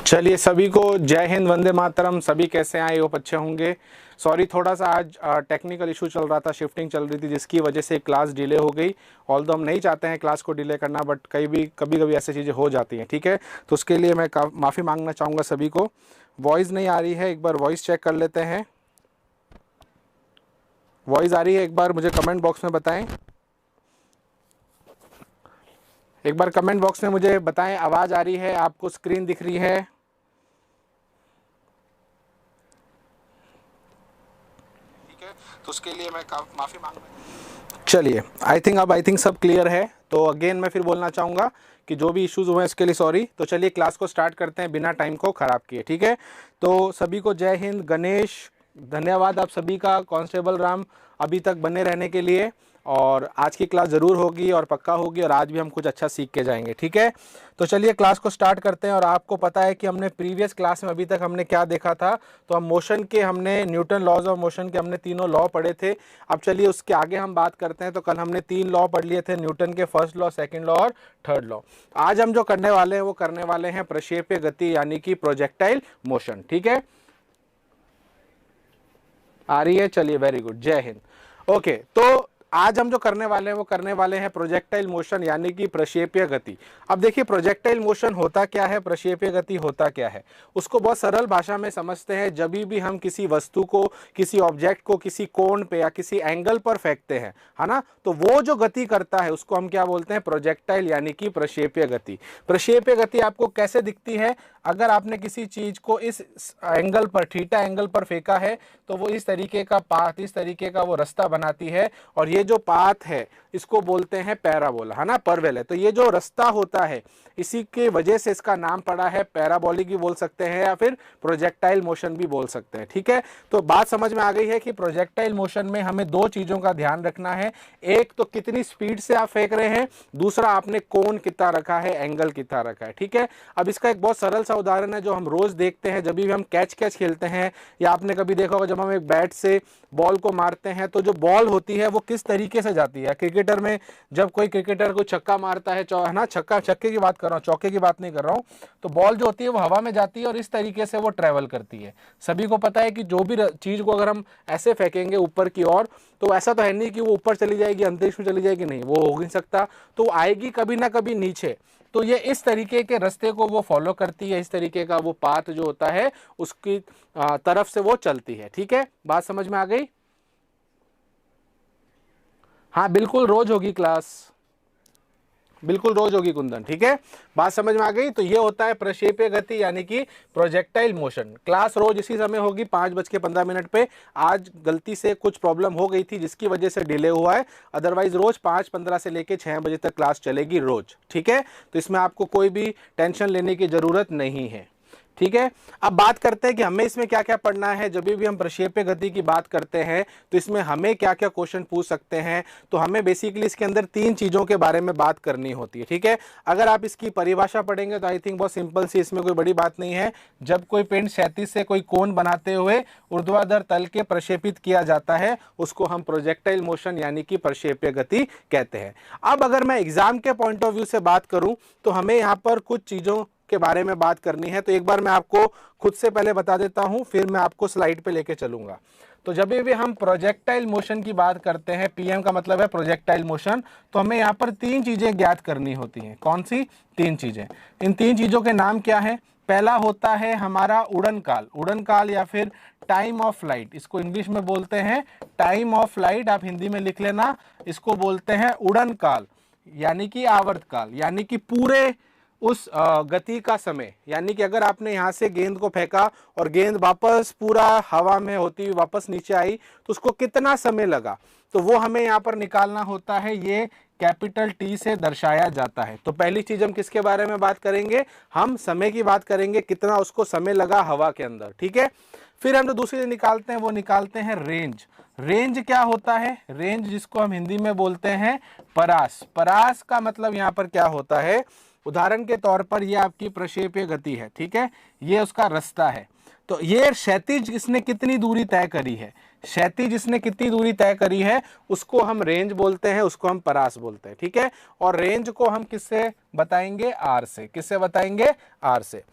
चलिए सभी को जय हिंद, वंदे मातरम। सभी कैसे आए हो? अच्छे होंगे। सॉरी, थोड़ा सा आज टेक्निकल इशू चल रहा था, शिफ्टिंग चल रही थी जिसकी वजह से क्लास डिले हो गई। ऑल्दो हम नहीं चाहते हैं क्लास को डिले करना, बट कभी कभी ऐसी चीज़ें हो जाती हैं, ठीक है। तो उसके लिए मैं माफ़ी मांगना चाहूँगा सभी को। वॉइस नहीं आ रही है, एक बार वॉइस चेक कर लेते हैं। वॉइस आ रही है? एक बार मुझे कमेंट बॉक्स में बताएं। एक बार कमेंट बॉक्स में मुझे बताएं, आवाज़ आ रही है? आपको स्क्रीन दिख रही है? तो उसके लिए मैं माफ़ी मांग। चलिए, आई थिंक सब क्लियर है। तो अगेन मैं फिर बोलना चाहूँगा कि जो भी इश्यूज़ हुए हैं इसके लिए सॉरी। तो चलिए क्लास को स्टार्ट करते हैं बिना टाइम को ख़राब किए, ठीक है। तो सभी को जय हिंद। गणेश, धन्यवाद आप सभी का। कांस्टेबल राम, अभी तक बने रहने के लिए। और आज की क्लास ज़रूर होगी और पक्का होगी, और आज भी हम कुछ अच्छा सीख के जाएंगे, ठीक है। तो चलिए क्लास को स्टार्ट करते हैं। और आपको पता है कि हमने प्रीवियस क्लास में अभी तक हमने क्या देखा था। तो हम मोशन के, हमने न्यूटन लॉज ऑफ मोशन के हमने तीनों लॉ पढ़े थे। अब चलिए उसके आगे हम बात करते हैं। तो कल हमने 3 लॉ पढ़ लिए थे, न्यूटन के फर्स्ट लॉ, सेकंड लॉ और थर्ड लॉ। आज हम जो करने वाले हैं वो करने वाले हैं प्रक्षेप्य गति, यानी कि प्रोजेक्टाइल मोशन, ठीक है। आ रही है? चलिए, वेरी गुड, जय हिंद। ओके, तो आज हम जो करने वाले हैं वो करने वाले हैं प्रोजेक्टाइल मोशन, यानी कि प्रक्षेप्य गति। अब देखिए, प्रोजेक्टाइल मोशन होता क्या है, प्रक्षेप्य गति होता क्या है, उसको बहुत सरल भाषा में समझते हैं। जब भी हम किसी वस्तु को, किसी ऑब्जेक्ट को किसी कोण पे या किसी एंगल पर फेंकते हैं, है ना, तो वो जो गति करता है उसको हम क्या बोलते हैं? प्रोजेक्टाइल, यानी कि प्रक्षेप्य गति। प्रक्षेप्य गति आपको कैसे दिखती है? अगर आपने किसी चीज को इस एंगल पर, थीटा एंगल पर फेंका है, तो वो इस तरीके का पाथ, इस तरीके का वो रास्ता बनाती है। और ये जो पाथ है इसको बोलते हैं पैराबोला, है ना, परवल है। तो ये जो रास्ता होता है, इसी के वजह से इसका नाम पड़ा है। पैराबोलिक भी बोल सकते हैं या फिर प्रोजेक्टाइल मोशन भी बोल सकते हैं, ठीक है। तो बात समझ में आ गई है कि प्रोजेक्टाइल मोशन में हमें 2 चीजों का ध्यान रखना है। एक तो कितनी स्पीड से आप फेंक रहे हैं, दूसरा आपने कोण कितना रखा है, एंगल कितना रखा है, ठीक है। अब इसका एक बहुत सरल सा उदाहरण है जो हम रोज देखते हैं जब भी हम कैच खेलते हैं, या आपने कभी देखा होगा जब हम एक बैट से बॉल को मारते हैं तो जो बॉल होती है वो किस तरीके से जाती है। क्रिकेटर में जब कोई क्रिकेटर को छक्का मारता है ना, छक्के की बात कर रहा हूँ, चौके की बात नहीं कर रहा हूँ, तो बॉल जो होती है वो हवा में जाती है और इस तरीके से वो ट्रेवल करती है। सभी को पता है कि जो भी चीज को अगर हम ऐसे फेंकेंगे ऊपर की ओर, तो ऐसा तो है नहीं कि वो ऊपर चली जाएगी, अंतरिक्ष में चली जाएगी, नहीं, वो हो नहीं सकता। तो आएगी कभी ना कभी नीचे। तो ये इस तरीके के रास्ते को वो फॉलो करती है, इस तरीके का वो पाथ जो होता है उसकी तरफ से वो चलती है, ठीक है। बात समझ में आ गई? हाँ, बिल्कुल रोज होगी क्लास, बिल्कुल रोज होगी कुंदन, ठीक है। बात समझ में आ गई? तो ये होता है प्रक्षेप्य गति, यानी कि प्रोजेक्टाइल मोशन। क्लास रोज इसी समय होगी 5:15 पे। आज गलती से कुछ प्रॉब्लम हो गई थी जिसकी वजह से डिले हुआ है, अदरवाइज रोज 5:15 से लेके 6 बजे तक क्लास चलेगी रोज, ठीक है। तो इसमें आपको कोई भी टेंशन लेने की जरूरत नहीं है, ठीक है। अब बात करते हैं कि हमें इसमें क्या क्या पढ़ना है। जब भी हम प्रक्षेप्य गति की बात करते हैं तो इसमें हमें क्या क्या क्वेश्चन पूछ सकते हैं। तो हमें बेसिकली इसके अंदर 3 चीजों के बारे में बात करनी होती है, ठीक है। अगर आप इसकी परिभाषा पढ़ेंगे तो आई थिंक बहुत सिंपल सी, इसमें कोई बड़ी बात नहीं है। जब कोई पिंड क्षैतिज से कोई कोण बनाते हुए ऊर्ध्वाधर तल के प्रक्षेपित किया जाता है, उसको हम प्रोजेक्टाइल मोशन यानी कि प्रक्षेप्य गति कहते हैं। अब अगर मैं एग्जाम के पॉइंट ऑफ व्यू से बात करूं तो हमें यहाँ पर कुछ चीजों के बारे में बात करनी है। तो एक बार मैं आपको खुद से पहले बता देता हूं, फिर मैं आपको स्लाइड पे लेके चलूंगा। तो जब भी हम प्रोजेक्टाइल मोशन की बात करते हैं, पीएम का मतलब है प्रोजेक्टाइल मोशन, तो हमें यहाँ पर 3 चीजें ज्ञात करनी होती हैं। कौन सी 3 चीजें? इन 3 चीजों के नाम क्या है? पहला होता है हमारा उड़न काल, उड़न काल या फिर टाइम ऑफ फ्लाइट, इसको इंग्लिश में बोलते हैं टाइम ऑफ फ्लाइट, आप हिंदी में लिख लेना, इसको बोलते हैं उड़न काल, यानी कि आवर्त काल, यानी कि पूरे उस गति का समय। यानी कि अगर आपने यहाँ से गेंद को फेंका और गेंद वापस पूरा हवा में होती हुई वापस नीचे आई तो उसको कितना समय लगा, तो वो हमें यहाँ पर निकालना होता है। ये कैपिटल टी से दर्शाया जाता है। तो पहली चीज हम किसके बारे में बात करेंगे? हम समय की बात करेंगे, कितना उसको समय लगा हवा के अंदर, ठीक है। फिर हम जो दूसरी निकालते हैं वो निकालते हैं रेंज। रेंज क्या होता है? रेंज जिसको हम हिंदी में बोलते हैं परास। परास का मतलब यहाँ पर क्या होता है? उदाहरण के तौर पर ये आपकी प्रक्षेप्य गति है, ठीक है, ये उसका रास्ता है। तो ये क्षैतिज इसने कितनी दूरी तय करी है, क्षैतिज इसने कितनी दूरी तय करी है, उसको हम रेंज बोलते हैं, उसको हम परास बोलते हैं, ठीक है। और रेंज को हम किससे बताएंगे? आर से। किससे बताएंगे? आर से।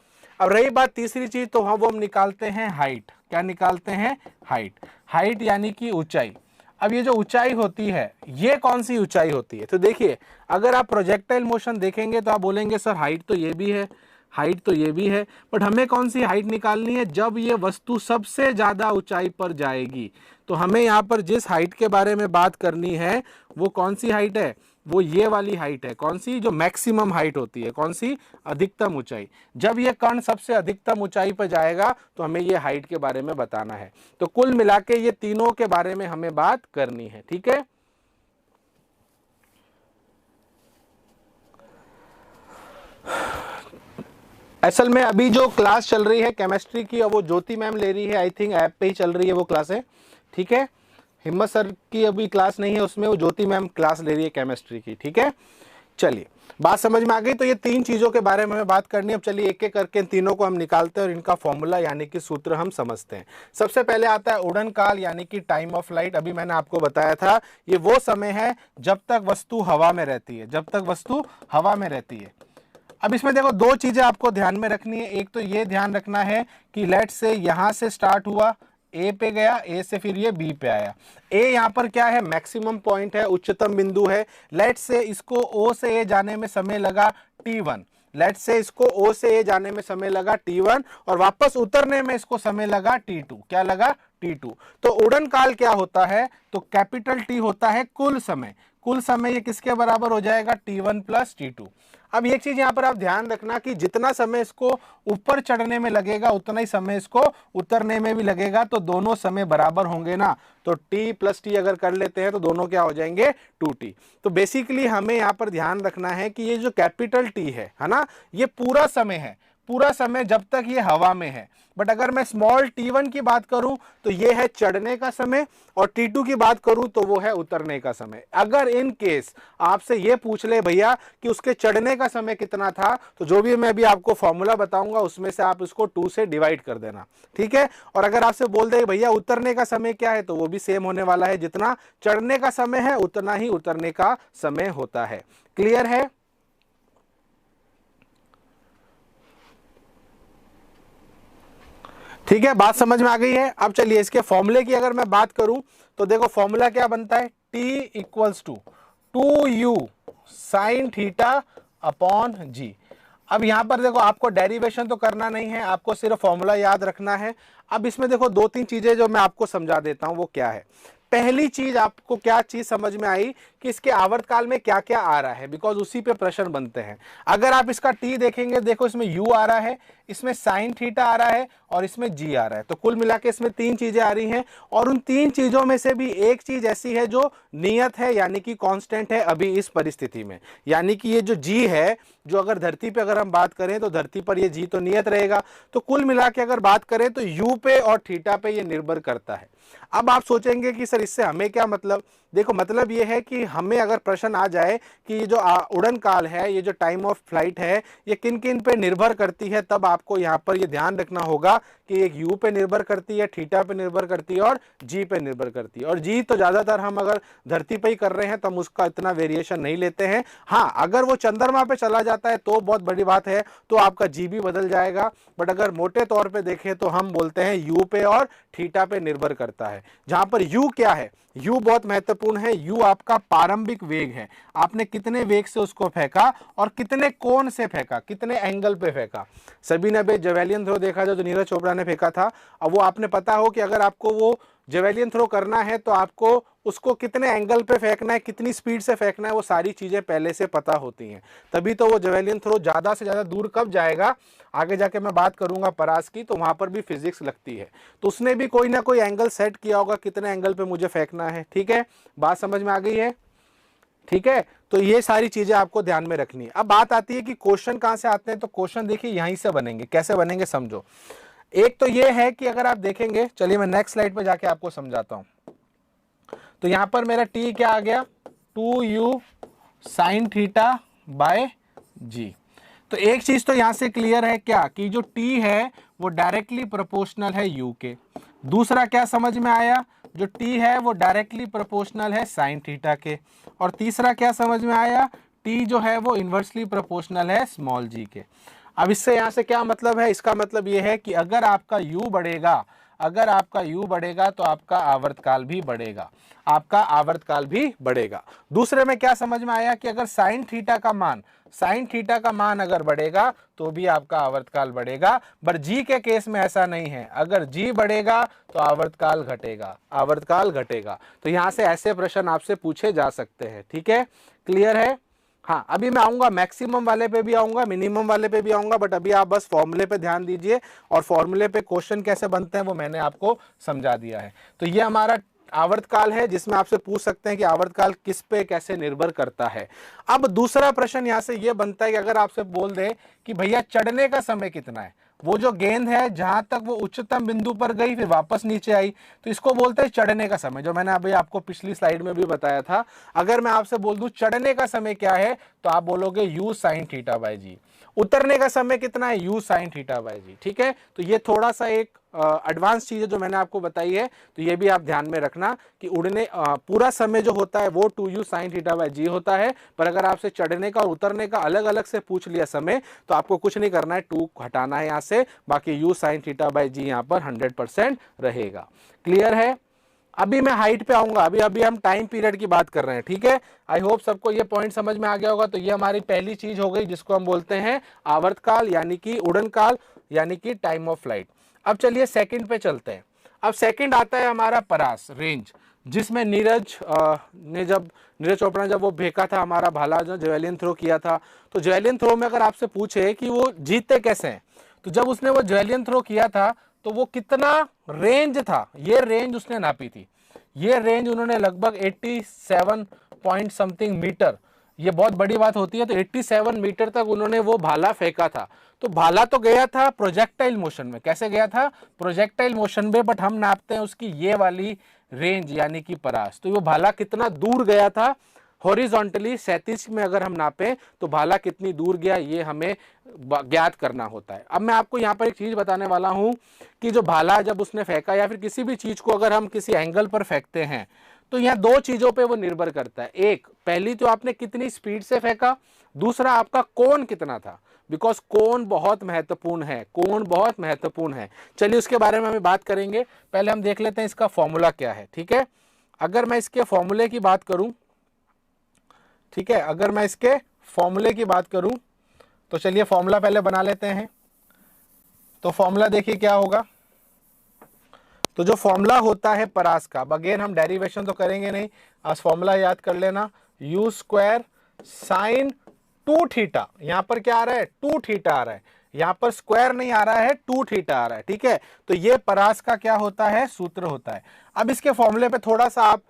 अब रही बात तीसरी चीज, तो वो हम निकालते हैं हाइट। क्या निकालते हैं? हाइट। हाइट यानी कि ऊंचाई। अब ये जो ऊंचाई होती है, ये कौन सी ऊंचाई होती है? तो देखिए, अगर आप प्रोजेक्टाइल मोशन देखेंगे तो आप बोलेंगे सर हाइट तो ये भी है, हाइट तो ये भी है, बट हमें कौन सी हाइट निकालनी है? जब ये वस्तु सबसे ज़्यादा ऊंचाई पर जाएगी। तो हमें यहाँ पर जिस हाइट के बारे में बात करनी है वो कौन सी हाइट है? वो ये वाली हाइट है। कौन सी? जो मैक्सिमम हाइट होती है। कौन सी? अधिकतम ऊंचाई। जब ये कण सबसे अधिकतम ऊंचाई पर जाएगा तो हमें ये हाइट के बारे में बताना है। तो कुल मिला के ये तीनों के बारे में हमें बात करनी है। ठीक है, असल में अभी जो क्लास चल रही है केमिस्ट्री की, और वो ज्योति मैम ले रही है, आई थिंक ऐप पे ही चल रही है वो क्लासें। ठीक है, हिम्मत सर की अभी क्लास नहीं है उसमें, वो ज्योति मैम क्लास ले रही है केमिस्ट्री की। ठीक है, चलिए बात समझ में आ गई। तो ये तीन चीजों के बारे में हमें बात करनी है। अब चलिए एक एक करके इन तीनों को हम निकालते हैं और इनका फॉर्मूला यानी कि सूत्र हम समझते हैं। सबसे पहले आता है उड़न काल यानी कि टाइम ऑफ फ्लाइट। अभी मैंने आपको बताया था ये वो समय है जब तक वस्तु हवा में रहती है, जब तक वस्तु हवा में रहती है। अब इसमें देखो दो चीजें आपको ध्यान में रखनी है। एक तो ये ध्यान रखना है कि लेट से यहां से स्टार्ट हुआ, ए पे गया, ए से फिर ये बी पे आया। ए यहाँ पर क्या है? मैक्सिमम पॉइंट है, उच्चतम बिंदु है। लेट से इसको ओ से ए जाने में समय लगा t1। लेट से इसको ओ से ए जाने में समय लगा t1 और वापस उतरने में इसको समय लगा t2। क्या लगा? t2। तो उड़न काल क्या होता है? तो कैपिटल T होता है कुल समय। कुल समय ये किसके बराबर हो जाएगा? t1 plus t2। अब एक चीज यहां पर आप ध्यान रखना कि जितना समय इसको ऊपर चढ़ने में लगेगा उतना ही समय इसको उतरने में भी लगेगा। तो दोनों समय बराबर होंगे ना। तो t प्लस टी अगर कर लेते हैं तो दोनों क्या हो जाएंगे? 2t। तो बेसिकली हमें यहां पर ध्यान रखना है कि ये जो कैपिटल T है ना, ये पूरा समय है, पूरा समय जब तक ये हवा में है। बट अगर मैं स्मॉल t1 की बात करूं तो ये है चढ़ने का समय, और t2 की बात करूं तो वो है उतरने का समय। अगर इन केस आपसे ये पूछ ले भैया कि उसके चढ़ने का समय कितना था, तो जो भी मैं अभी आपको फॉर्मूला बताऊंगा उसमें से आप इसको 2 से डिवाइड कर देना। ठीक है, और अगर आपसे बोल दे भैया उतरने का समय क्या है, तो वो भी सेम होने वाला है। जितना चढ़ने का समय है उतना ही उतरने का समय होता है। क्लियर है? ठीक है, बात समझ में आ गई है। अब चलिए इसके फॉर्मूले की अगर मैं बात करूं तो देखो फॉर्मूला क्या बनता है? T equals to 2u sine theta upon G. अब यहां पर देखो आपको डेरिवेशन तो करना नहीं है, आपको सिर्फ फॉर्मूला याद रखना है। अब इसमें देखो दो तीन चीजें जो मैं आपको समझा देता हूं वो क्या है। पहली चीज आपको क्या चीज समझ में आई कि इसके आवर्तकाल में क्या क्या आ रहा है, बिकॉज उसी पे प्रश्न बनते हैं। अगर आप इसका टी देखेंगे, देखो इसमें u आ रहा है, इसमें साइन थीटा आ रहा है और इसमें g आ रहा है। तो कुल मिला के इसमें तीन चीजें आ रही हैं, और उन तीन चीजों में से भी एक चीज ऐसी है जो नियत है यानी कि कांस्टेंट है अभी इस परिस्थिति में। यानी कि ये जो g है, जो अगर धरती पे अगर हम बात करें तो धरती पर ये g तो नियत रहेगा। तो कुल मिला के अगर बात करें तो u पे और थीटा पे ये निर्भर करता है। अब आप सोचेंगे कि सर इससे हमें क्या मतलब? देखो मतलब ये है कि हमें अगर प्रश्न आ जाए कि ये जो उड़न काल है, ये जो टाइम ऑफ फ्लाइट है, ये किन किन पे निर्भर करती है, तब आपको यहाँ पर ये ध्यान रखना होगा कि एक u पे निर्भर करती है, थीटा पे निर्भर करती है और g पे निर्भर करती है। और g तो ज्यादातर हम अगर धरती पे ही कर रहे हैं तो हम उसका इतना वेरिएशन नहीं लेते हैं। हाँ, अगर वो चंद्रमा पे चला जाता है तो बहुत बड़ी बात है, तो आपका g भी बदल जाएगा। बट अगर मोटे तौर पे देखें तो हम बोलते हैं u पे और थीटा पे निर्भर करता है। जहां पर u क्या है? u बहुत महत्वपूर्ण है। u आपका प्रारंभिक वेग है, आपने कितने वेग से उसको फेंका और कितने कोण से फेंका, कितने एंगल पे फेंका। सभी ने जेवेलियन थ्रो देखा जो नीरज चोपड़ा ने फेंका था। अब वो आपने पता हो कि अगर आपको वो जेवेलियन थ्रो करना है तो आपको उसको कितने एंगल पे फेंकना है, कितनी स्पीड से फेंकना है, वो सारी चीजें पहले से पता होती हैं। तभी तो वो जेवेलियन थ्रो ज्यादा से ज्यादा दूर कब जाएगा, आगे जाके मैं बात करूंगा परास की, तो वहां पर भी फिजिक्स लगती है। तो उसने भी कोई ना कोई एंगल सेट किया होगा कितने एंगल पे मुझे फेंकना है। ठीक है, बात समझ में आ गई है? ठीक है, तो ये सारी चीजें आपको ध्यान में रखनी है। अब बात आती है कि क्वेश्चन कहां से आते हैं, तो क्वेश्चन देखिए यहीं से बनेंगे। कैसे बनेंगे समझो। एक तो ये है कि अगर आप देखेंगे, चलिए मैं नेक्स्ट स्लाइड पे जाके आपको समझाता हूं। तो यहां पर मेरा t क्या आ गया? 2u साइन थीटा बाय जी। तो एक चीज तो यहां से क्लियर है क्या कि जो t है वो डायरेक्टली प्रोपोर्शनल है u के। दूसरा क्या समझ में आया? जो t है वो डायरेक्टली प्रोपोर्शनल है साइन थीटा के। और तीसरा क्या समझ में आया? t जो है वो इन्वर्सली प्रोपोर्शनल है स्मॉल g के। अब इससे यहाँ से क्या मतलब है, इसका मतलब ये है कि अगर आपका u बढ़ेगा, अगर आपका u बढ़ेगा तो आपका आवर्तकाल भी बढ़ेगा, आपका आवर्तकाल भी बढ़ेगा। दूसरे में क्या समझ में आया कि अगर साइन थीटा का मान, साइन थीटा का मान अगर बढ़ेगा तो भी आपका आवर्तकाल बढ़ेगा। पर जी के केस में ऐसा नहीं है, अगर जी बढ़ेगा तो आवर्तकाल घटेगा, आवर्तकाल घटेगा। तो यहां से ऐसे प्रश्न आपसे पूछे जा सकते हैं। ठीक है, क्लियर है। हाँ, अभी मैं आऊंगा मैक्सिमम वाले पे भी आऊंगा, मिनिमम वाले पे भी आऊंगा, बट अभी आप बस फॉर्मूले पे ध्यान दीजिए, और फॉर्मूले पे क्वेश्चन कैसे बनते हैं वो मैंने आपको समझा दिया है। तो ये हमारा आवर्तकाल है जिसमें आपसे पूछ सकते हैं कि आवर्तकाल किस पे कैसे निर्भर करता है। अब दूसरा प्रश्न यहां से ये बनता है कि अगर आपसे बोल दे कि भैया चढ़ने का समय कितना है, वो जो गेंद है जहां तक वो उच्चतम बिंदु पर गई फिर वापस नीचे आई, तो इसको बोलते हैं चढ़ने का समय, जो मैंने अभी आपको पिछली स्लाइड में भी बताया था। अगर मैं आपसे बोल दूं चढ़ने का समय क्या है, तो आप बोलोगे u sin थीटा बाय जी। उतरने का समय कितना है, u sin थीटा बाय जी। ठीक है, तो ये थोड़ा सा एक एडवांस चीज है जो मैंने आपको बताई है, तो ये भी आप ध्यान में रखना कि उड़ने पूरा समय जो होता है वो 2u sin थीटा बाय जी होता है। पर अगर आपसे चढ़ने का और उतरने का अलग अलग से पूछ लिया समय, तो आपको कुछ नहीं करना है, 2 हटाना है यहाँ से, बाकी u sin थीटा बाय जी यहाँ पर 100% रहेगा। क्लियर है। अभी मैं हाइट पे आऊंगा, अभी हम टाइम पीरियड की बात कर रहे हैं। ठीक है, आई होप सबको ये पॉइंट समझ में आ गया होगा। तो ये हमारी पहली चीज हो गई जिसको हम बोलते हैं आवर्तकाल यानी कि उड़न काल यानी कि टाइम ऑफ फ्लाइट। अब चलिए सेकंड पे चलते हैं। अब सेकंड आता है हमारा परास रेंज, जिसमें नीरज चोपड़ा ने जब वो फेंका था हमारा भाला, जो जेवलिन थ्रो किया था, तो जेवलिन थ्रो में अगर आपसे पूछे कि वो जीतते कैसे हैं, तो जब उसने वो जेवलिन थ्रो किया था तो वो कितना रेंज था, ये रेंज उसने नापी थी। ये रेंज उन्होंने लगभग 87 पॉइंट समथिंग मीटर, ये बहुत बड़ी बात होती है, तो 87 मीटर तक उन्होंने वो भाला फेंका था। तो भाला तो गया था प्रोजेक्टाइल मोशन में, कैसे गया था, प्रोजेक्टाइल मोशन में, बट हम नापते हैं उसकी ये वाली रेंज यानी कि परास। तो वो भाला कितना दूर गया था हॉरिजॉन्टली 37 में अगर हम नापें तो भाला कितनी दूर गया ये हमें ज्ञात करना होता है। अब मैं आपको यहाँ पर एक चीज बताने वाला हूं कि जो भाला जब उसने फेंका या फिर किसी भी चीज को अगर हम किसी एंगल पर फेंकते हैं, तो यहाँ दो चीजों पे वो निर्भर करता है। एक, पहली तो आपने कितनी स्पीड से फेंका, दूसरा आपका कोण कितना था, बिकॉज कोण बहुत महत्वपूर्ण है, कोण बहुत महत्वपूर्ण है। चलिए उसके बारे में हम बात करेंगे, पहले हम देख लेते हैं इसका फॉर्मूला क्या है। ठीक है, अगर मैं इसके फॉर्मूले की बात करूं, ठीक है, अगर मैं इसके फॉर्मूले की बात करूं तो चलिए फॉर्मूला पहले बना लेते हैं। तो फॉर्मूला देखिए क्या होगा, तो जो फॉर्मूला होता है परास का, अगेन हम डेरिवेशन तो करेंगे नहीं, आज फॉर्मूला याद कर लेना, u स्क्वायर साइन 2 थीटा, यहां पर क्या आ रहा है 2 थीटा आ रहा है, यहां पर स्क्वायर नहीं आ रहा है 2 थीटा आ रहा है। ठीक है, तो ये परास का क्या होता है, सूत्र होता है। अब इसके फॉर्मूले पे थोड़ा सा आप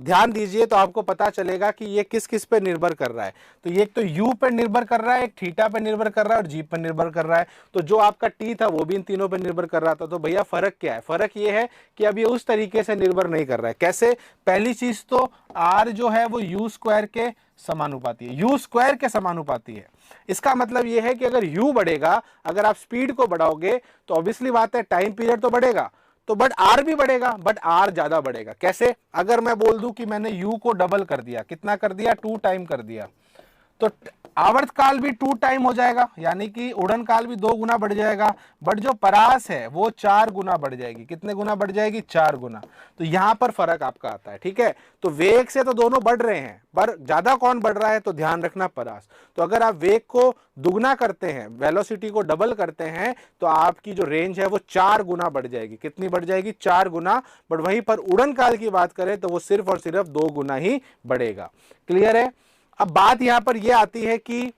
ध्यान दीजिए तो आपको पता चलेगा कि ये किस किस पे निर्भर कर रहा है। तो ये एक तो u पे निर्भर कर रहा है, एक थीटा पे निर्भर कर रहा है और g पे निर्भर कर रहा है। तो जो आपका t था वो भी इन तीनों पे निर्भर कर रहा था। तो भैया फर्क क्या है, फर्क ये है कि अब ये उस तरीके से निर्भर नहीं कर रहा है। कैसे, पहली चीज तो r जो है वो u स्क्वायर के समानुपाती है, u स्क्वायर के समानुपाती है। इसका मतलब ये है कि अगर u बढ़ेगा, अगर आप स्पीड को बढ़ाओगे तो ऑब्वियसली बात है टाइम पीरियड तो बढ़ेगा, तो बट आर भी बढ़ेगा, बट आर ज्यादा बढ़ेगा। कैसे, अगर मैं बोल दूं कि मैंने यू को डबल कर दिया, कितना कर दिया, 2 टाइम कर दिया, तो आवर्तकाल भी 2 टाइम हो जाएगा, यानी कि उड़न काल भी 2 गुना बढ़ जाएगा। बट जो परास है वो 4 गुना बढ़ जाएगी। कितने गुना बढ़ जाएगी, 4 गुना। तो यहां पर फर्क आपका आता है। ठीक है, तो वेग से तो दोनों बढ़ रहे हैं, पर ज्यादा कौन बढ़ रहा है, तो ध्यान रखना परास। तो अगर आप वेग को दुगना करते हैं, वेलोसिटी को डबल करते हैं, तो आपकी जो रेंज है वो 4 गुना बढ़ जाएगी। कितनी बढ़ जाएगी, 4 गुना। बट वहीं पर उड़न काल की बात करें तो वो सिर्फ और सिर्फ 2 गुना ही बढ़ेगा। क्लियर है। अब बात यहां पर यह आती है कि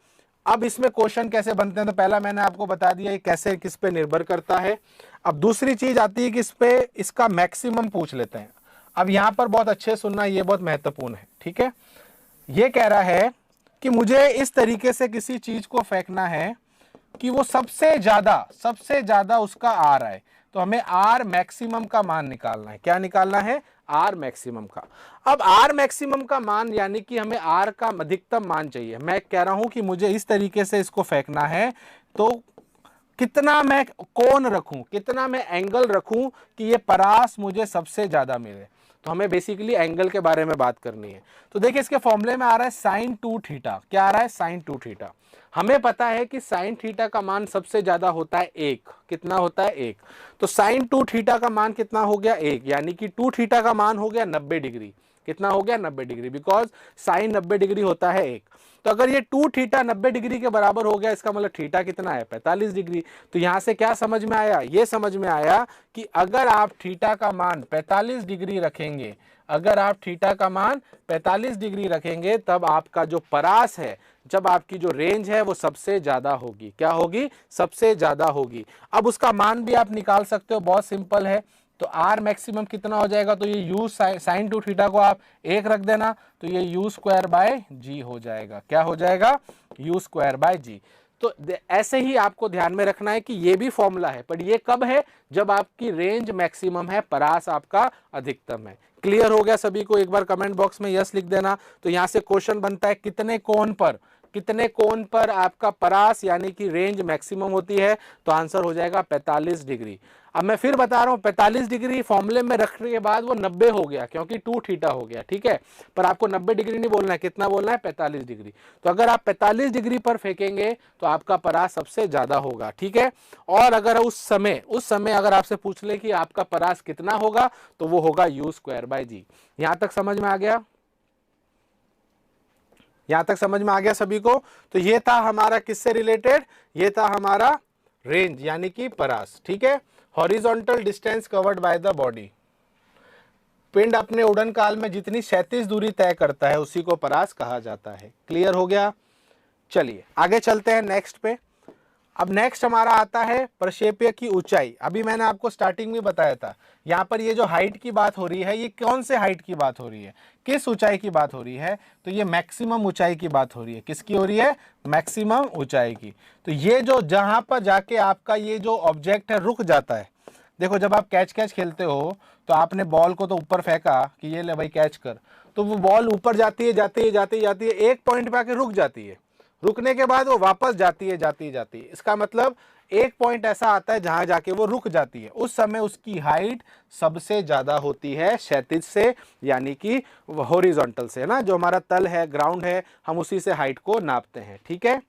अब इसमें क्वेश्चन कैसे बनते हैं। तो पहला मैंने आपको बता दिया ये कैसे किस पे निर्भर करता है। अब दूसरी चीज आती है कि इस पे इसका मैक्सिमम पूछ लेते हैं। अब यहां पर बहुत अच्छे सुनना, ये बहुत महत्वपूर्ण है। ठीक है, ये कह रहा है कि मुझे इस तरीके से किसी चीज को फेंकना है कि वो सबसे ज्यादा उसका आर आए। तो हमें आर मैक्सिमम का मान निकालना है। क्या निकालना है, आर मैक्सिमम का। अब आर मैक्सिमम का मान यानी कि हमें आर का अधिकतम मान चाहिए। मैं कह रहा हूं कि मुझे इस तरीके से इसको फेंकना है, तो कितना मैं कोण रखूं, कितना मैं एंगल रखूं कि ये परास मुझे सबसे ज्यादा मिले। तो हमें बेसिकली एंगल के बारे में बात करनी है। तो देखिए इसके फॉर्मूले में आ रहा है साइन 2 थीटा। क्या आ रहा है? Sine 2 theta. हमें पता है कि साइन थीटा का मान सबसे ज्यादा होता है 1। कितना होता है? 1। तो साइन 2 थीटा का मान कितना हो गया? 1, यानी कि 2 थीटा का मान हो गया 90 डिग्री। कितना हो गया? 90 डिग्री, बिकॉज साइन 90 डिग्री होता है 1। तो अगर ये 2 थीटा 90 डिग्री के बराबर हो गया, इसका मतलब थीटा कितना है? 45 डिग्री। तो यहां से क्या समझ में आया? ये समझ में आया कि अगर आप थीटा का मान 45 डिग्री रखेंगे, अगर आप थीटा का मान 45 डिग्री रखेंगे, तब आपका जो परास है, जब आपकी जो रेंज है वो सबसे ज्यादा होगी। क्या होगी? सबसे ज्यादा होगी। अब उसका मान भी आप निकाल सकते हो, बहुत सिंपल है। तो आर मैक्सिमम कितना हो जाएगा? तो ये यू साइन 2 थीटा को आप 1 रख देना, तो ये यू स्क्वायर बाय जी हो जाएगा। क्या हो जाएगा? यू स्क्वायर बाय जी। तो ऐसे ही आपको ध्यान में रखना है कि ये भी फॉर्मूला है, पर ये कब है? जब आपकी रेंज मैक्सिमम है, परास आपका अधिकतम है। क्लियर हो गया सभी को? एक बार कमेंट बॉक्स में यस लिख देना। तो यहां से क्वेश्चन बनता है कितने कोण पर, कितने कोण पर आपका परास यानी कि रेंज मैक्सिमम होती है? तो आंसर हो जाएगा 45 डिग्री। अब मैं फिर बता रहा हूं, 45 डिग्री फॉर्मूले में रखने के बाद वो 90 हो गया, क्योंकि 2 थीटा हो गया, ठीक है। पर आपको 90 डिग्री नहीं बोलना है, कितना बोलना है? 45 डिग्री। तो अगर आप 45 डिग्री पर फेंकेंगे तो आपका परास सबसे ज्यादा होगा, ठीक है। और अगर उस समय अगर आपसे पूछ ले कि आपका परास कितना होगा, तो वो होगा यू स्क्वायर बाय जी। यहां तक समझ में आ गया? यहां तक समझ में आ गया सभी को? तो ये था हमारा किससे रिलेटेड? ये था हमारा रेंज यानी कि परास, ठीक है। Horizontal distance covered by the body. पिंड अपने उड़न काल में जितनी क्षैतिज दूरी तय करता है उसी को परास कहा जाता है। क्लियर हो गया? चलिए आगे चलते हैं नेक्स्ट पे। अब नेक्स्ट हमारा आता है प्रक्षेप्य की ऊंचाई। अभी मैंने आपको स्टार्टिंग में बताया था, यहाँ पर ये जो हाइट की बात हो रही है, ये कौन से हाइट की बात हो रही है? किस ऊंचाई की बात हो रही है? तो ये मैक्सिमम ऊंचाई की बात हो रही है। किसकी हो रही है? मैक्सिमम ऊंचाई की। तो ये जो जहां पर जाके आपका ये जो ऑब्जेक्ट है रुक जाता है, देखो जब आप कैच खेलते हो तो आपने बॉल को तो ऊपर फेंका कि ये ले भाई कैच कर, तो वो बॉल ऊपर जाती है, जाती है, एक पॉइंट पे आके रुक जाती है। रुकने के बाद वो वापस जाती है। इसका मतलब एक पॉइंट ऐसा आता है जहां जाके वो रुक जाती है। उस समय उसकी हाइट सबसे ज्यादा होती है क्षैतिज से, यानी कि हॉरिजॉन्टल से, ना जो हमारा तल है, ग्राउंड है, हम उसी से हाइट को नापते हैं, ठीक है।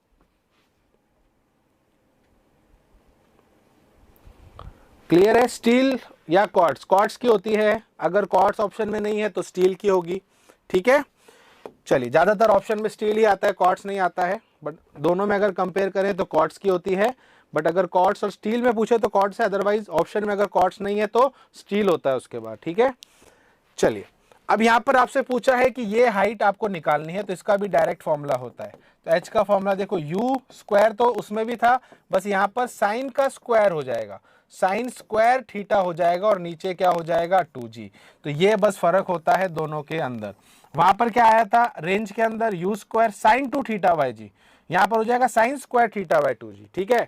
क्लियर है? स्टील या क्वार्ट्ज? क्वार्ट्ज की होती है, अगर क्वार्ट्ज ऑप्शन में नहीं है तो स्टील की होगी, ठीक है। चलिए ज्यादातर ऑप्शन में स्टील ही आता है, क्वार्ट्ज नहीं आता है, बट दोनों में अगर कंपेयर करें तो क्वार्ट्ज की होती है। बट अगर क्वार्ट्ज और स्टील में पूछे तो क्वार्ट्ज है, अदरवाइज ऑप्शन में अगर क्वार्ट्ज नहीं है तो स्टील होता है उसके बाद, ठीक है। चलिए अब यहां पर आपसे पूछा है कि ये हाइट आपको निकालनी है, तो इसका भी डायरेक्ट फॉर्मूला होता है। तो एच का फॉर्मूला देखो, यू स्क्वायर तो उसमें भी था, बस यहां पर साइन का स्क्वायर हो जाएगा, साइन स्क्वायर थीटा हो जाएगा, और नीचे क्या हो जाएगा? 2g। तो ये बस फर्क होता है दोनों के अंदर। वहां पर क्या आया था रेंज के अंदर? U square sine 2 theta by G, यहां पर हो जाएगा sine square theta by 2g, ठीक है।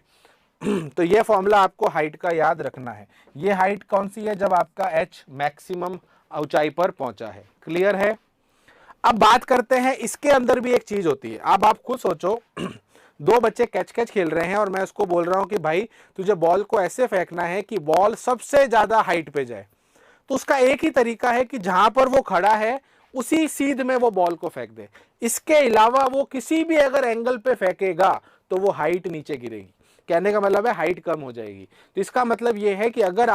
तो ये फॉर्मूला आपको हाइट का याद रखना है। ये हाइट कौन सी है? जब आपका एच मैक्सिमम ऊंचाई पर पहुंचा है। क्लियर है? अब बात करते हैं, इसके अंदर भी एक चीज होती है। अब आप खुद सोचो, दो बच्चे कैच खेल रहे हैं और मैं उसको बोल रहा हूं कि भाई तुझे बॉल को ऐसे फेंकना है कि बॉल सबसे ज्यादा हाइट पे जाए। तो उसका एक ही तरीका है कि जहां पर वो खड़ा है उसी सीध में वो बॉल को फेंक दे। इसके अलावा वो किसी भी अगर एंगल पे फेंकेगा तो वो हाइट नीचे गिरेगी। कहने का मतलब है हाइट कम हो जाएगी। तो इसका मतलब ये है कि अगर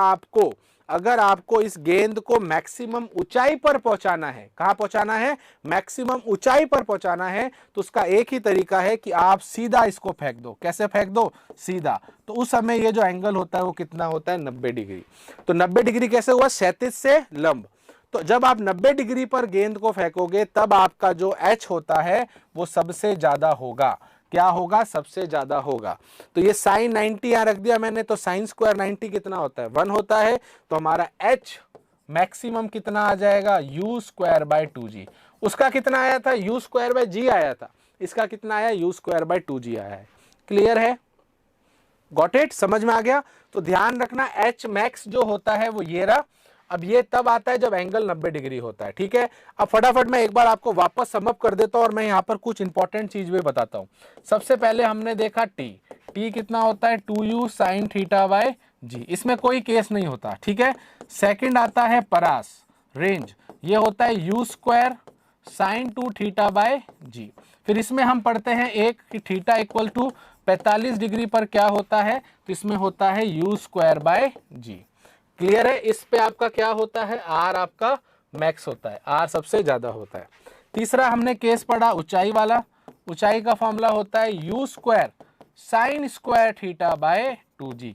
आपको इस गेंद को मैक्सिमम ऊंचाई पर पहुंचाना है, कहां पहुंचाना है? मैक्सिमम ऊंचाई पर पहुंचाना है, तो उसका एक ही तरीका है कि आप सीधा इसको फेंक दो। कैसे फेंक दो? सीधा। तो उस समय ये जो एंगल होता है वो कितना होता है? 90 डिग्री। तो 90 डिग्री कैसे हुआ? क्षैतिज से लंब। तो जब आप 90 डिग्री पर गेंद को फेंकोगे तब आपका जो एच होता है वो सबसे ज्यादा होगा। क्या होगा? सबसे ज्यादा होगा। तो ये साइन 90 यहां रख दिया मैंने, तो साइन स्क्वायर 90 कितना होता है? 1 होता है। तो हमारा एच मैक्सिमम कितना आ जाएगा? You square bye 2g। उसका कितना आया था? यू स्क्वायर बाय जी आया था। इसका कितना आया? यू स्क्वायर बाय 2g आया है। क्लियर है? Got it? समझ में आ गया? तो ध्यान रखना एच मैक्स जो होता है वो ये रहा। अब ये तब आता है जब एंगल 90 डिग्री होता है, ठीक है। अब फटाफट मैं एक बार आपको वापस समअप कर देता हूं और मैं यहां पर कुछ इंपॉर्टेंट चीज भी बताता हूं। सबसे पहले हमने देखा टी कितना होता है? 2u साइन थीटा बाय जी, इसमें कोई केस नहीं होता, ठीक है। सेकंड आता है परास, रेंज। ये होता है U square sine 2 theta by G. फिर इसमें हम पढ़ते हैं एक कि थीटा इक्वल टू 45 डिग्री पर क्या होता है, तो इसमें होता है U square by G. Clear है? इस पे आपका क्या होता है, आर आपका मैक्स होता है, आर सबसे ज्यादा होता है। तीसरा हमने केस पढ़ा ऊंचाई वाला, ऊंचाई का फॉर्मूला होता है U square sine square theta by 2g।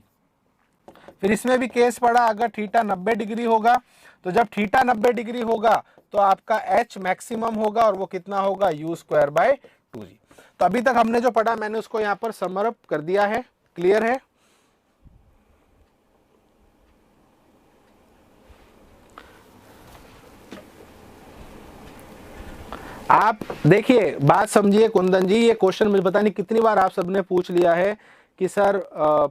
फिर इसमें भी केस पड़ा, अगर थीटा 90 डिग्री होगा तो जब थीटा 90 डिग्री होगा तो आपका एच मैक्सिमम होगा और वो कितना होगा, यू स्क्वायर बाय 2g। तो अभी तक हमने जो पढ़ा मैंने उसको यहां पर समअप कर दिया है। क्लियर है? आप देखिए, बात समझिए कुंदन जी, ये क्वेश्चन मुझे पता नहीं कितनी बार आप सबने पूछ लिया है कि सर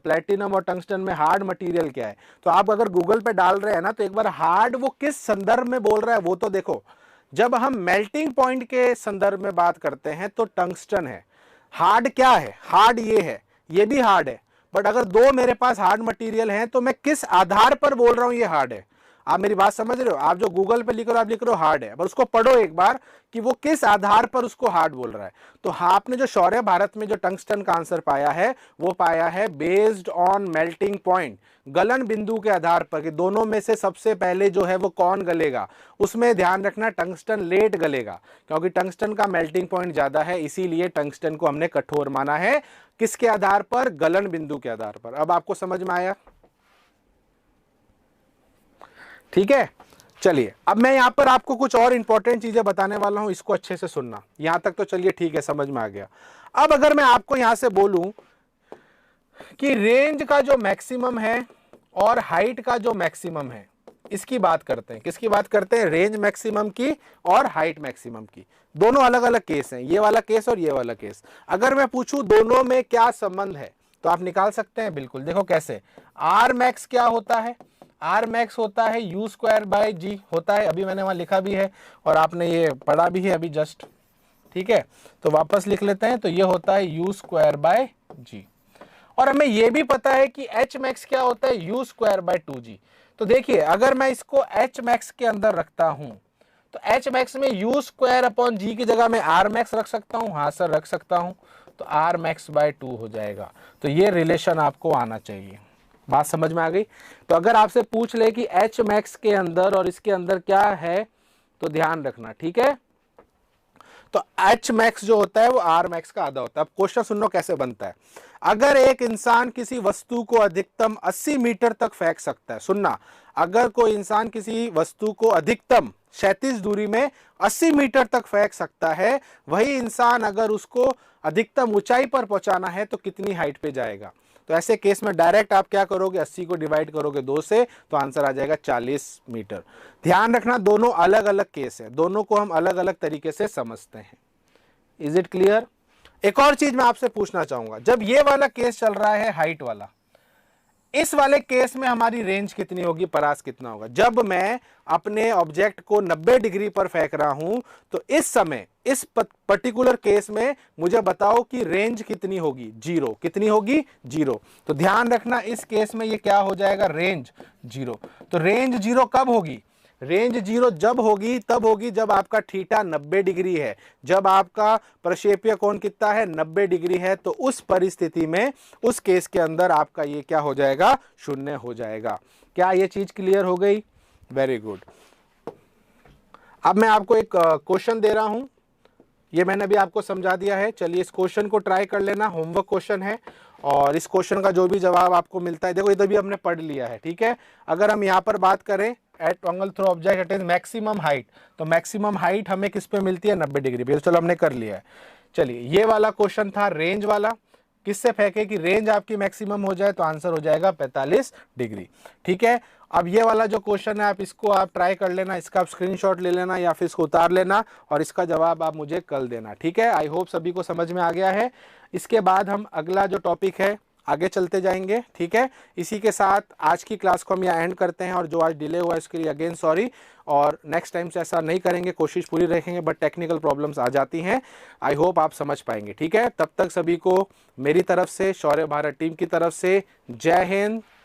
प्लेटिनम और टंगस्टन में हार्ड मटेरियल क्या है। तो आप अगर गूगल पे डाल रहे हैं ना तो एक बार हार्ड वो किस संदर्भ में बोल रहा है वो तो देखो। जब हम मेल्टिंग पॉइंट के संदर्भ में बात करते हैं तो टंगस्टन है। हार्ड क्या है, हार्ड ये है, ये भी हार्ड है। बट अगर दो मेरे पास हार्ड मटेरियल हैं तो मैं किस आधार पर बोल रहा हूं ये हार्ड है। आप मेरी बात समझ रहे हो? आप जो गूगल पे लिख रहे हो, आप लिख रहे हो हार्ड है, पर उसको पढ़ो एक बार कि वो किस आधार पर उसको हार्ड बोल रहा है। तो आपने जो शौर्य भारत में जो टंगस्टन का आंसर पाया है वो पाया है बेस्ड ऑन मेल्टिंग पॉइंट, गलन बिंदु के आधार पर कि दोनों में से सबसे पहले जो है वो कौन गलेगा। उसमें ध्यान रखना टंगस्टन लेट गलेगा, क्योंकि टंगस्टन का मेल्टिंग पॉइंट ज्यादा है, इसीलिए टंगस्टन को हमने कठोर माना है। किसके आधार पर? गलन बिंदु के आधार पर। अब आपको समझ में आया? ठीक है, चलिए अब मैं यहां पर आपको कुछ और इंपॉर्टेंट चीजें बताने वाला हूं, इसको अच्छे से सुनना। यहां तक तो चलिए ठीक है, समझ में आ गया। अब अगर मैं आपको यहां से बोलूं कि रेंज का जो मैक्सिमम है और हाइट का जो मैक्सिमम है, इसकी बात करते हैं। किसकी बात करते हैं? रेंज मैक्सिमम की और हाइट मैक्सिमम की। दोनों अलग अलग केस हैं, ये वाला केस और ये वाला केस। अगर मैं पूछूं दोनों में क्या संबंध है तो आप निकाल सकते हैं। बिल्कुल, देखो कैसे। आर मैक्स क्या होता है? आर मैक्स होता है यू स्क्वायर बाय जी होता है। अभी मैंने वहां लिखा भी है और आपने ये पढ़ा भी है अभी जस्ट। ठीक है, तो वापस लिख लेते हैं। तो ये होता है यू स्क्वायर बाय जी। और हमें यह भी पता है कि एच मैक्स क्या होता है, यू स्क्वायर बाय 2g। तो देखिए, अगर मैं इसको एच मैक्स के अंदर रखता हूं तो एच मैक्स में यू स्क्वायर अपॉन जी की जगह में आर मैक्स रख सकता हूं। हाँ सर, रख सकता हूं। तो आर मैक्स बाय 2 हो जाएगा। तो ये रिलेशन आपको आना चाहिए। बात समझ में आ गई? तो अगर आपसे पूछ ले कि एच मैक्स के अंदर और इसके अंदर क्या है तो ध्यान रखना। ठीक है, तो एच मैक्स जो होता है वो आर मैक्स का आधा होता है। अब क्वेश्चन सुनो कैसे बनता है। अगर एक इंसान किसी वस्तु को अधिकतम 80 मीटर तक फेंक सकता है, सुनना, अगर कोई इंसान किसी वस्तु को अधिकतम क्षैतिज दूरी में 80 मीटर तक फेंक सकता है, वही इंसान अगर उसको अधिकतम ऊंचाई पर पहुंचाना है तो कितनी हाइट पे जाएगा। तो ऐसे केस में डायरेक्ट आप क्या करोगे, 80 को डिवाइड करोगे 2 से तो आंसर आ जाएगा 40 मीटर। ध्यान रखना, दोनों अलग अलग केस है, दोनों को हम अलग अलग तरीके से समझते हैं। Is it clear? एक और चीज मैं आपसे पूछना चाहूंगा, जब ये वाला केस चल रहा है हाइट वाला, इस वाले केस में हमारी रेंज कितनी होगी, परास कितना होगा? जब मैं अपने ऑब्जेक्ट को 90 डिग्री पर फेंक रहा हूं तो इस समय इस पर्टिकुलर केस में मुझे बताओ कि रेंज कितनी होगी? 0। कितनी होगी? 0। तो ध्यान रखना, इस केस में ये क्या हो जाएगा, रेंज 0। तो रेंज 0 कब होगी? रेंज 0 जब होगी, तब होगी जब आपका थीटा 90 डिग्री है, जब आपका प्रक्षेपीय कोण कितना है, 90 डिग्री है। तो उस परिस्थिति में, उस केस के अंदर आपका ये क्या हो जाएगा, 0 हो जाएगा। क्या ये चीज क्लियर हो गई? Very good. अब मैं आपको एक क्वेश्चन दे रहा हूं, ये मैंने अभी आपको समझा दिया है। चलिए इस क्वेश्चन को ट्राई कर लेना, होमवर्क क्वेश्चन है और इस क्वेश्चन का जो भी जवाब आपको मिलता है, देखो ये तो भी हमने पढ़ लिया है। ठीक है, अगर हम यहाँ पर बात करें at angle through object at is maximum height, तो मैक्सिमम हाइट हमें किस पे मिलती है, 90 डिग्री पे। तो चलो हमने कर लिया है। चलिए ये वाला क्वेश्चन था रेंज वाला, किससे फेंके कि रेंज आपकी मैक्सिमम हो जाए तो आंसर हो जाएगा 45 डिग्री। ठीक है, अब ये वाला जो क्वेश्चन है आप इसको आप ट्राई कर लेना, इसका आप स्क्रीनशॉट ले लेना या फिर इसको उतार लेना और इसका जवाब आप मुझे कल देना। ठीक है, आई होप सभी को समझ में आ गया है। इसके बाद हम अगला जो टॉपिक है आगे चलते जाएंगे। ठीक है, इसी के साथ आज की क्लास को हम यहाँ एंड करते हैं और जो आज डिले हुआ है इसके लिए अगेन सॉरी, और नेक्स्ट टाइम से ऐसा नहीं करेंगे, कोशिश पूरी रखेंगे, बट टेक्निकल प्रॉब्लम्स आ जाती हैं। आई होप आप समझ पाएंगे। ठीक है, तब तक सभी को मेरी तरफ से, शौर्य भारत टीम की तरफ से जय हिंद,